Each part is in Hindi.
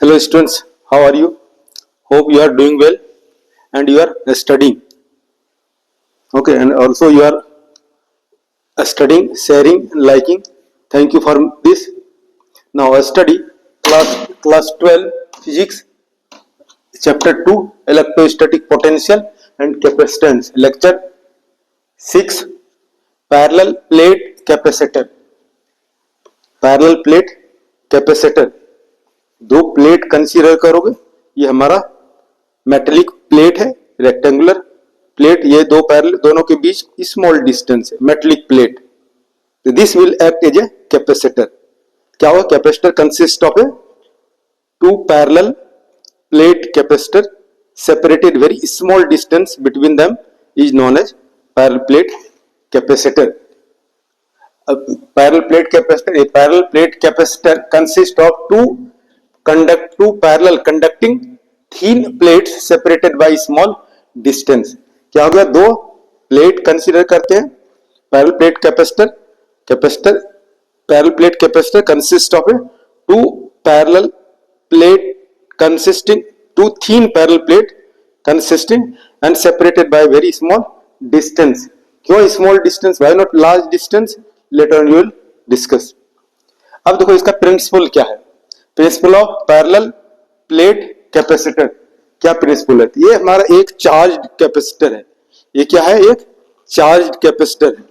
Hello students, how are you? Hope you are doing well and you are studying. Okay, and also you are studying, sharing, and liking. Thank you for this. Now study class 12 physics, chapter 2, electrostatic potential and capacitance. Lecture 6, parallel plate capacitor. Parallel plate capacitor. दो प्लेट कंसीडर करोगे, ये हमारा मेटेलिक प्लेट है, रेक्टेंगुलर प्लेट, ये दो पैरेलल, दोनों के बीच स्मॉल डिस्टेंस है, metallic plate. This will act as a capacitor. क्या हुआ? Capacitor consist of a two parallel plate capacitor separated very small distance between them is known as parallel plate capacitor. Parallel plate capacitor, a parallel plate capacitor consist of two parallel conducting thin plates separated by small distance. क्या हो गया? दो प्लेट कंसीडर करते हैं, parallel plate capacitor parallel plate capacitor consist of two parallel plate consisting two thin parallel plate consisting and separated by very small distance. क्यों small distance? Why not large distance? Later on you will discuss. अब देखो इसका प्रिंसिपल क्या है. Principle of parallel plate capacitor. क्या प्रिंसिपल है? ये हमारा एक चार्ज कैपेसिटर है. ये क्या है? एक चार्ज कैपेसिटर है,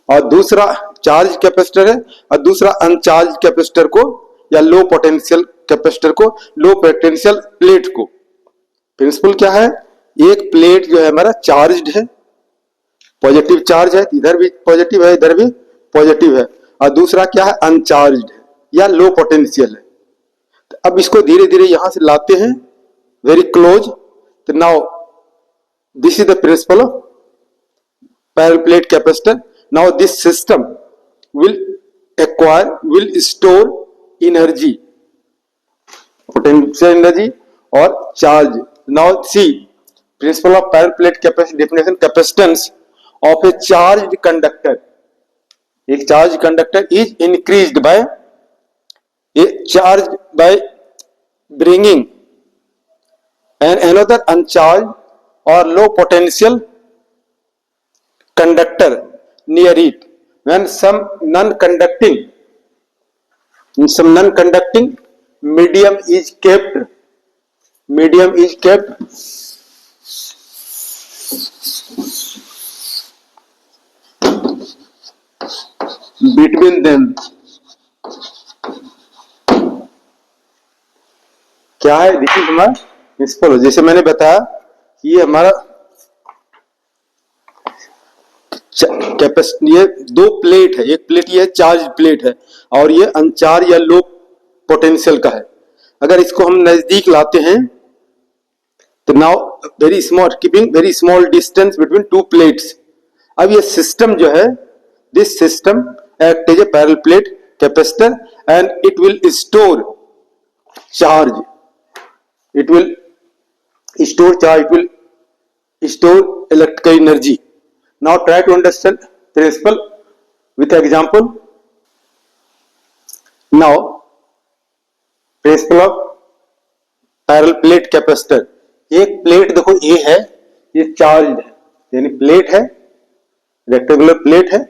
और दूसरा चार्ज कैपेसिटर है, और दूसरा अनचार्ज कैपेसिटर को या लो पोटेंशियल कैपेसिटर को, लो पोटेंशियल प्लेट को. प्रिंसिपल क्या है? एक प्लेट जो है हमारा चार्ज्ड है, पॉजिटिव चार्ज है, इधर भी पॉजिटिव है, इधर भी पॉजिटिव है, और दूसरा क्या है? अनचार्ज्ड है या लो पोटेंशियल है. तो अब इसको धीरे धीरे यहां से लाते हैं वेरी क्लोज. तो now this is the principle of parallel plate capacitor. Now this system will store energy, potential energy और charge. Now see principle of parallel plate capacitor definition. Capacitance of a charged conductor. एक charge conductor is increased by charged by bringing another uncharged or low potential conductor near it when some non-conducting medium is kept between them. क्या है? दिस इज हमारा प्रिंसिपल. जैसे मैंने बताया कि ये हमारा ये दो प्लेट है, एक प्लेट ये चार्ज प्लेट है और ये अनचार्ज या लो पोटेंशियल का है. अगर इसको हम नजदीक लाते हैं तो now very small, keeping very small distance between two plates. अब ये सिस्टम जो है, this system act as a parallel plate capacitor and it will store charge. It will store charge, it will store electrical energy. Now try to understand principle with example. Now principle of parallel plate capacitor. एक प्लेट देखो ये है, ये चार्ज है, यानी प्लेट है, रेक्टेंगुलर प्लेट है,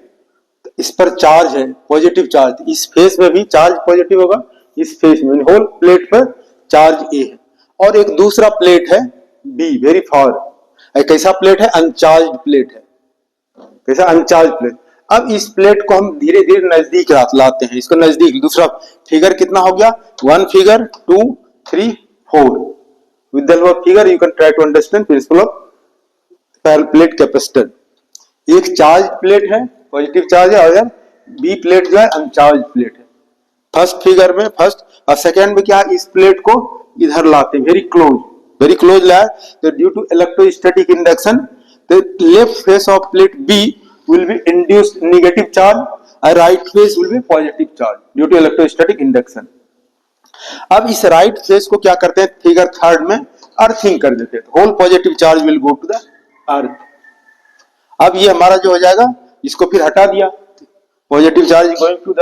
तो इस पर चार्ज है, पॉजिटिव चार्ज. इस फेस में भी चार्ज पॉजिटिव होगा, इस फेस में होल प्लेट पर चार्ज ए है. और एक दूसरा प्लेट है बी, वेरी फार. कैसा प्लेट है? अनचार्ज्ड प्लेट है. कैसा? अनचार्ज प्लेट. अब इस प्लेट को हम धीरे धीरे नजदीक लाते हैं, इसको नजदीक. दूसरा फिगर कितना हो गया? 1 figure 2 3 4. With the help of figure you can try to understand principle of parallel plate capacitor. एक चार्ज प्लेट है, पॉजिटिव चार्ज है, और बी प्लेट जो है अनचार्ज प्लेट है. फर्स्ट फिगर में फर्स्ट और सेकेंड में क्या है? इस प्लेट को इधर लाते हैं, वेरी क्लोज लाया. तो due to electrostatic induction the left face of plate B will be induced negative charge और right face will be positive charge due to electrostatic induction. अब इस राइट फेस को क्या करते हैं? फिगर थर्ड में अर्थिंग कर देते हैं. Whole positive charge will go to the earth. अब ये हमारा जो हो जाएगा, इसको फिर हटा दिया, positive charge going to the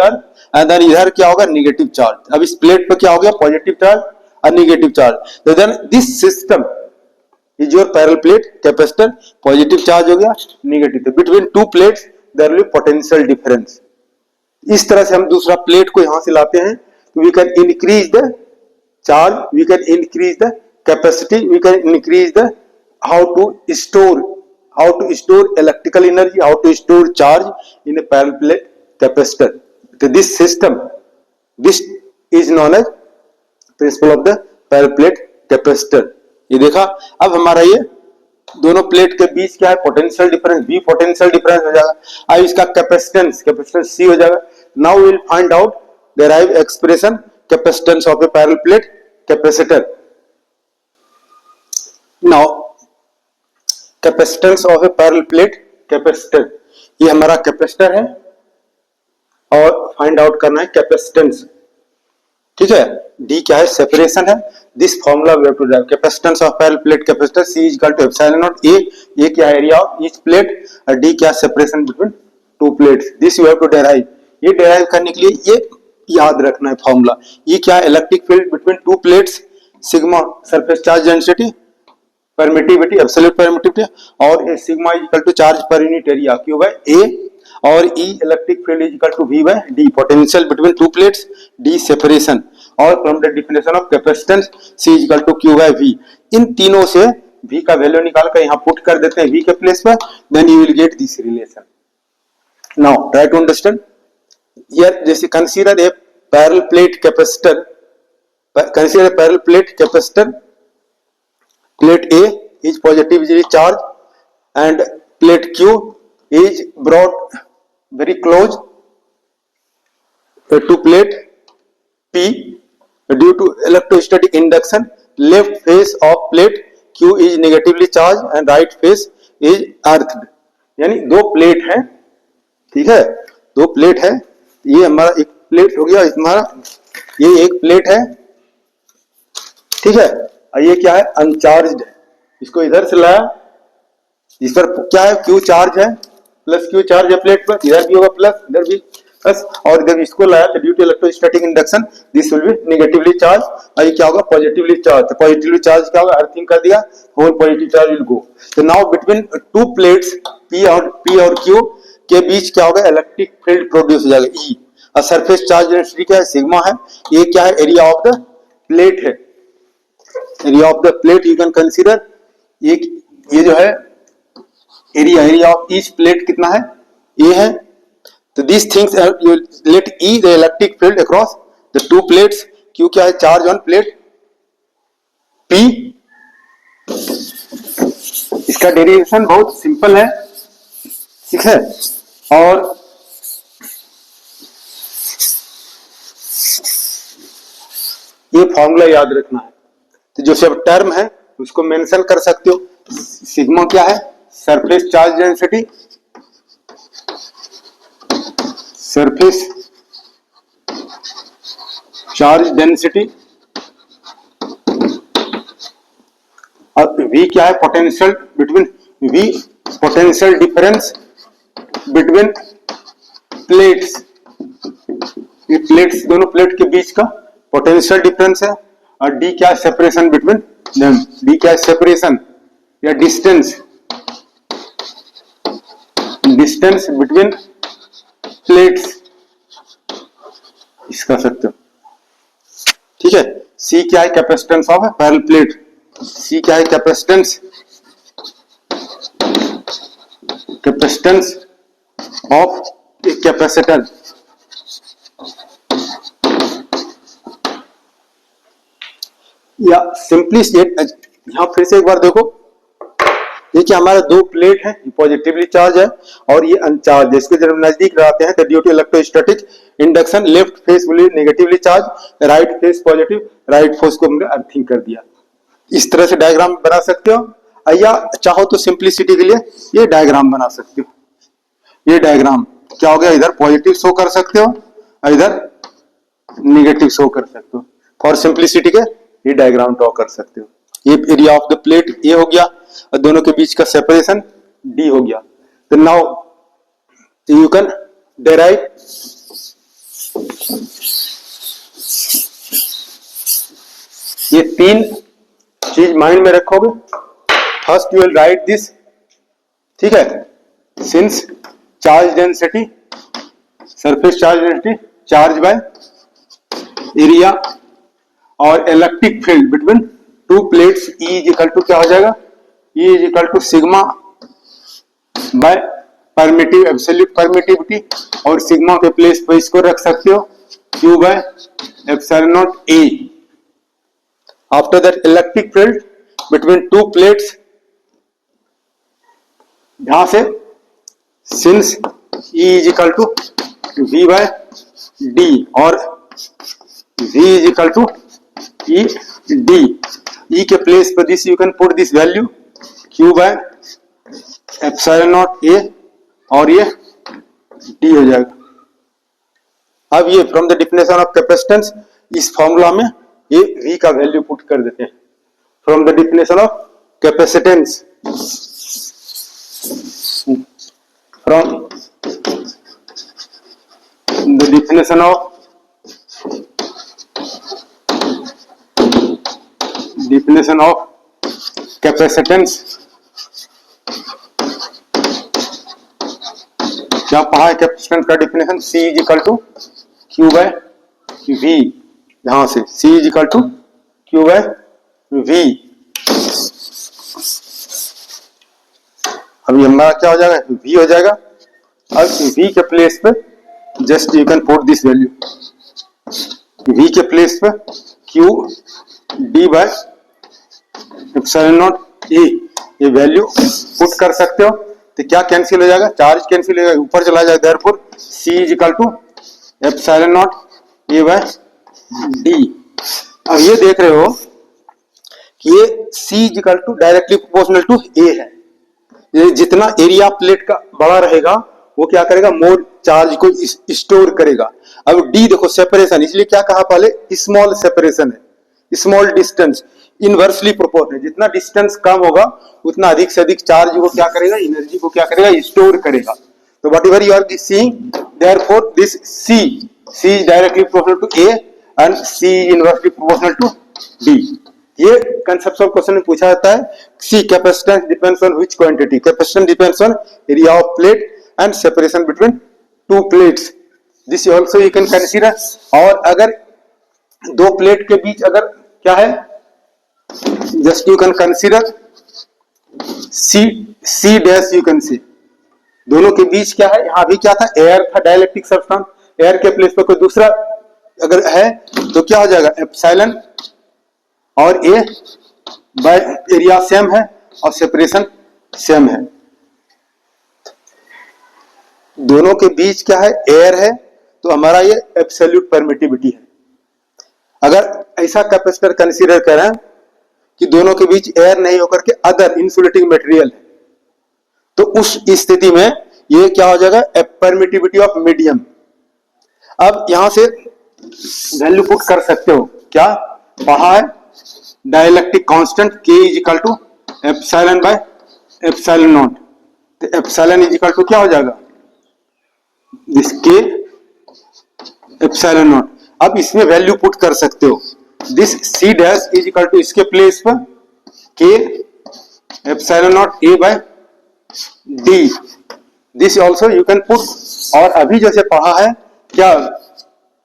end then इधर क्या होगा, नेगेटिव चार्ज। अब इस प्लेट पे क्या हो गया, पॉजिटिव चार्ज और नेगेटिव चार्ज। तो then this system is your parallel plate capacitor, positive charge हो गया, नेगेटिव। तो between two plates there will be potential difference. इस तरह से हम दूसरा प्लेट को यहां से लाते हैं, तो we can increase the charge, we can increase the capacity, we can increase the how to store electrical energy, how to store charge in a parallel plate capacitor. So this system, this is known as principle of the parallel plate capacitor. ये देखा। अब हमारा ये दोनों प्लेट के बीच क्या है, potential difference, V potential difference हो जाएगा। अब इसका कैपेसिटेंस C हो जाएगा। Now we will find out derive expression capacitance of a parallel plate capacitor. Now capacitance of a parallel plate capacitor, ये हमारा कैपेसिटर है और फाइंड आउट करना है कैपेसिटेंस। ठीक है, डी क्या है, सेपरेशन है। This formula we have to drive capacitance of parallel plate capacitor, C is equal to epsilon naught A क्या एरिया ऑफ ईच प्लेट और डी क्या separation between two plates. This you have to derive. ये डेराइव करने के लिए ये याद रखना है फॉर्मूला। ये क्या है, electric field between two plates, sigma surface charge density, permittivity absolute permittivity, और A sigma is equal to charge per unit area Q by A, और E electric field is equal to V by D, potential between two plates, D separation, और from the definition of capacitance C is equal to Q by V. इन तीनों से वी का वैल्यू निकाल कर यहाँ पुट कर देते हैं वी के प्लेस पर, then you will get this relation. Now try to understand here. जैसे consider a parallel plate capacitor, consider a parallel plate capacitor, plate A is positively charged and plate Q is brought very close to plate P due to electrostatic induction. Left face of plate Q is negatively charged and right face is earthed. यानी दो प्लेट है, ठीक है, दो प्लेट है। ये हमारा एक प्लेट हो गया, हमारा ये एक प्लेट है, ठीक है, और ये क्या है, अनचार्ज्ड है। इसको इधर से लाया, इस पर क्या है, क्यू चार्ज है, प्लस क्यू चार्ज है प्लेट पर, इधर भी होगा प्लस, इधर भी प्लस, और इधर इसको लाया तो due to electrostatic induction this will be negatively charge, और ये क्या होगा, पॉजिटिवली चार्ज। तो पॉजिटिवली चार्ज क्या होगा, अर्थिंग कर दिया, whole positive charge will go. तो now between two plates P और Q के बीच क्या होगा, इलेक्ट्रिक फील्ड प्रोड्यूस हो जाएगा E, और सरफेस चार्ज डेंसिटी क्या है, सिग्मा है। ये क्या है, एरिया ऑफ द प्लेट है, area of the plate you can consider. ये जो है एरिया ऑफ ईच प्लेट कितना है, ये है। तो this things you let E the electric field across the two plates, Q क्या है, चार्ज ऑन प्लेट P। इसका डेरिवेशन बहुत सिंपल है, ठीक है, और ये फॉर्मूला याद रखना है। तो जो सब टर्म है उसको मेंशन कर सकते हो। सिग्मा क्या है, surface charge density, surface charge density, और V क्या है, potential between V potential difference between plates, ये प्लेट्स दोनों प्लेट के बीच का पोटेंशियल डिफरेंस है, और D क्या है, सेपरेशन बिटवीन देम, D क्या है, सेपरेशन या डिस्टेंस, डिस्टेंस बिटवीन प्लेट्स, इसका सकते हो, ठीक है। C क्या है, capacitance of parallel plate, C क्या है, कैपेसिटेंस ऑफ ए कैपेसिटर। या सिंपली यहां फिर से एक बार देखो, ये कि हमारा दो प्लेट है, पॉजिटिवली चार्ज है और ये अनचार्ज है। इसको जब नजदीक लाते हैं तो due to electrostatic induction left face will negatively charge, right face positive, right face को हमने अर्थिंग कर दिया। इस तरह से डायग्राम बना सकते हो, या चाहो तो सिंप्लिसिटी के लिए ये डायग्राम बना सकते हो। ये डायग्राम क्या हो गया, इधर पॉजिटिव शो कर सकते हो और इधर नेगेटिव शो कर सकते हो। फॉर सिंप्लिसिटी के ये डायग्राम ड्रॉ कर सकते हो। ये एरिया ऑफ द प्लेट ए हो गया और दोनों के बीच का सेपरेशन डी हो गया। तो नाउ यू कैन डेराइव ये तीन चीज माइंड में रखोगे। First you will write this, ठीक है, since charge density, surface charge density charge by area और electric field between two plates E is equal to क्या हो जाएगा, E is equal to sigma by permittive absolute permittivity, और सिग्मा के प्लेस पर इसको रख सकते हो Q by epsilon naught A। After that electric field between two plates, यहां से since E is equal to V by D और V is equal to E D, E के प्लेस पर this you can put this value Q by epsilon naught A और ये D हो जाएगा। अब ये from the definition of capacitance, इस फॉर्मूला में ये V का वैल्यू पुट कर देते हैं। From the definition of capacitance, from the definition of capacitance, क्या पढ़ा है कैपेसिटेंस का definition, C is equal to Q by V, यहां से C is equal to Q by V। अभी हमारा क्या हो जाएगा, V हो जाएगा। अब V के प्लेस पे just you can put this value, V के प्लेस पे Q D bye epsilon naught A, ये वैल्यू पुट कर सकते हो। तो क्या कैंसिल हो जाएगा, चार्ज कैंसिल हो जाएगा, ऊपर चला जाएगा, therefore C is equal to epsilon naught A by D। अब ये देख रहे हो कि ये C is equal to directly proportional to A है। ये जितना एरिया प्लेट का बड़ा रहेगा वो क्या करेगा, मोर चार्ज को स्टोर करेगा। अब D देखो सेपरेशन, इसलिए क्या कहा पहले, स्मॉल सेपरेशन है, स्मॉल डिस्टेंस इनवर्सली प्रोपोर्शनल, जितना डिस्टेंस कम होगा उतना अधिक से अधिक चार्ज को क्या करेगा, एनर्जी को क्या करेगा, स्टोर करेगा। तो whatever you are seeing, therefore this C is directly proportional to A and C is inversely proportional to D। ये कंसेप्चुअल क्वेश्चन में पूछा जाता है। C capacitance depends on which quantity, capacitance depends on area of plate and separation between two plates, this also you can consider. और अगर दो प्लेट के बीच अगर क्या है, just you can consider C dash, you can see दोनों के बीच क्या है, यहां भी क्या था, एयर था, डाइलेक्ट्रिक सब्सटेंस, एयर के प्लेस पर कोई दूसरा अगर है तो क्या हो जाएगा, एप्सिलॉन और A बाय एरिया सेम है और सेपरेशन सेम है। दोनों के बीच क्या है, एयर है, तो हमारा ये एब्सोल्यूट परमिटिविटी है। अगर ऐसा कैपेसिटर कंसीडर करें कि दोनों के बीच एयर नहीं होकर के अदर इंसुलेटिंग मटेरियल है, तो उस स्थिति में ये क्या हो जाएगा, परमिटिविटी ऑफ मीडियम। अब यहां से वैल्यू पुट कर सकते हो, क्या पढ़ा है, dielectric constant K is equal to epsilon by epsilon naught. तो एप्सिलॉन इज इक्वल टू क्या हो जाएगा, दिस K एप्सिलॉन नॉट। अब इसमें वैल्यू पुट कर सकते हो, this C dash is equal to इसके प्लेस पर K epsilon naught A by D, this also you can put. और अभी जैसे पढ़ा है क्या,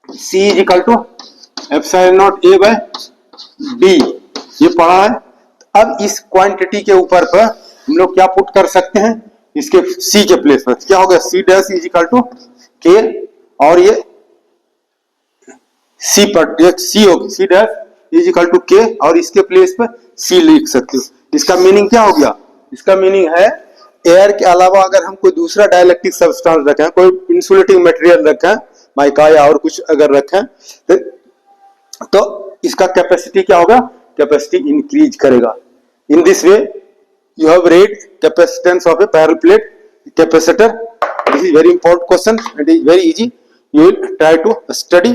C is equal to epsilon naught A by D, ये पढ़ा है। अब इस क्वांटिटी के ऊपर पर हम लोग क्या पुट कर सकते हैं, इसके C के प्लेस पर क्या होगा, C dash is equal to K, और ये C पर C होगी, C dash is equal to K, और इसके प्लेस पर C लिख सकते हो। इसका मीनिंग क्या हो गया, इसका मीनिंग है एयर के अलावा अगर हम कोई दूसरा डाइलेक्ट्रिक सब्सटेंस रखें, कोई इंसुलेटिंग मटेरियल रखें, माइका या और कुछ अगर रखें, तो इसका कैपेसिटी क्या होगा, कैपेसिटी इंक्रीज करेगा। In this way you have read capacitance of a parallel plate capacitor. This is very important question, it is very easy, you will try to study